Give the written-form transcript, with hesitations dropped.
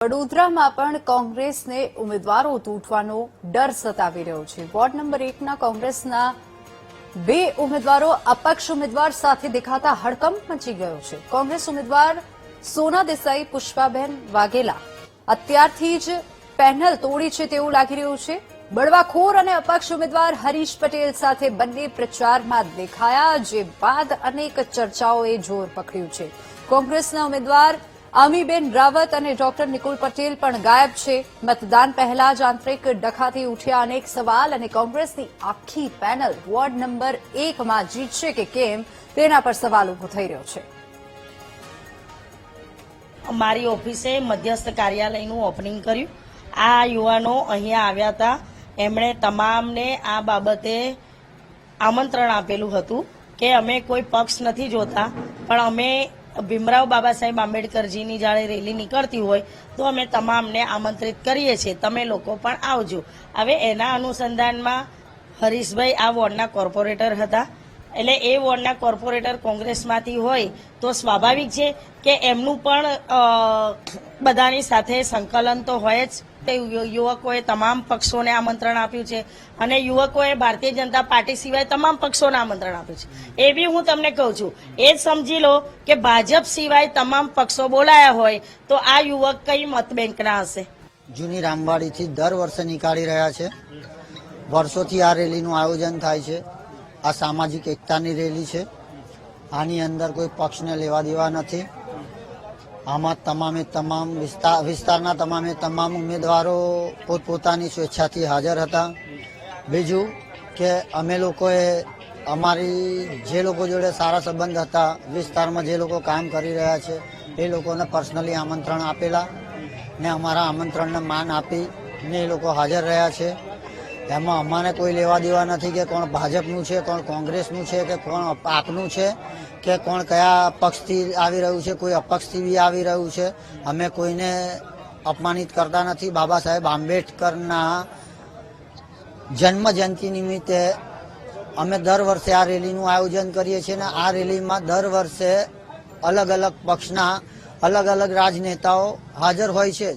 વડોદરામાં પણ કોંગ્રેસને ઉમેદવારો તૂટવાનો ડર સતાવી રહ્યો છે। વોર્ડ નંબર 1ના કોંગ્રેસના 2 ઉમેદવારો અપક્ષ ઉમેદવાર સાથે દેખાતા હડકંપ મચી ગયો છે। કોંગ્રેસ ઉમેદવાર સોના દેસાઈ પુષ્પાબેન વાઘેલા અત્યારથી જ પેનલ તોડી છે તેવું લાગી રહ્યું છે। બળવાખોર અને અપક્ષ ઉમેદવાર હરીશ પટેલ સાથે બંને પ્રચારમાં દેખાયા, જે બાદ અનેક ચર્ચાઓએ જોર પકડ્યું છે। કોંગ્રેસના ઉમેદવાર આમીબેન રાવત અને ડોક્ટર નિકુલ પટેલ પણ ગાયબ છે। મતદાન પહેલા જ આંતરિક ડખાથી ઉઠ્યા અનેક સવાલ અને કોંગ્રેસની આખી પેનલ વોર્ડ નંબર 1માં જીતશે કે કેમ તેના પર સવાલ ઉભો થઈ રહ્યો છે। મારી ઓફિસે મધ્યસ્થ કાર્યાલયનું ઓપનિંગ કર્યું। આ યુવાનો અહીંયા આવ્યા હતા। એમણે તમામને આ બાબતે આમંત્રણ આપેલું હતું કે અમે કોઈ પક્ષ નથી જોતા, પણ અમે ભીમરાવ બાબા સાહેબ આંબેડકરજીની જ્યારે રેલી નીકળતી હોય તો અમે તમામને આમંત્રિત કરીએ છીએ, તમે લોકો પણ આવજો। હવે એના અનુસંધાનમાં હરીશભાઈ આ વોર્ડના કોર્પોરેટર હતા, એટલે એ વોર્ડના કોર્પોરેટર કોંગ્રેસમાંથી હોય તો સ્વાભાવિક છે કે એમનું પણ બધાની સાથે સંકલન તો હોય જ। યુવકોએ તમામ પક્ષોને આમંત્રણ આપ્યું છે અને યુવકોએ ભારતીય જનતા પાર્ટી સિવાય તમામ પક્ષોને આમંત્રણ આપ્યું છે। એ બી હું તમને કહું છું, એ જ સમજી લો કે ભાજપ સિવાય તમામ પક્ષો બોલાયા હોય તો આ યુવક કઈ મત બેંકના હશે। જૂની રામવાડીથી દર વર્ષે નીકાળી રહ્યા છે। વર્ષોથી આ રેલીનું આયોજન થાય છે। આ સામાજિક એકતાની રેલી છે। આની અંદર કોઈ પક્ષને લેવા દેવા નથી। આમાં તમામે તમામ વિસ્તારના તમામે તમામ ઉમેદવારો પોતપોતાની સ્વેચ્છાથી હાજર હતા। બીજું કે અમે લોકોએ અમારી જે લોકો જોડે સારા સંબંધ હતા, વિસ્તારમાં જે લોકો કામ કરી રહ્યા છે એ લોકોને પર્સનલી આમંત્રણ આપેલા ને અમારા આમંત્રણને માન આપી ને એ લોકો હાજર રહ્યા છે। એમાં અમારે કોઈ લેવા દેવા નથી કે કોણ ભાજપનું છે, કોણ કોંગ્રેસનું છે, કે કોણ આપનું છે, કે કોણ કયા પક્ષથી આવી રહ્યું છે, કોઈ અપક્ષથી બી આવી રહ્યું છે। અમે કોઈને અપમાનિત કરતા નથી। બાબા સાહેબ આંબેડકરના જન્મ જયંતિ નિમિત્તે અમે દર વર્ષે આ રેલીનું આયોજન કરીએ છીએ ને આ રેલીમાં દર વર્ષે અલગ અલગ પક્ષના અલગ અલગ રાજનેતાઓ હાજર હોય છે।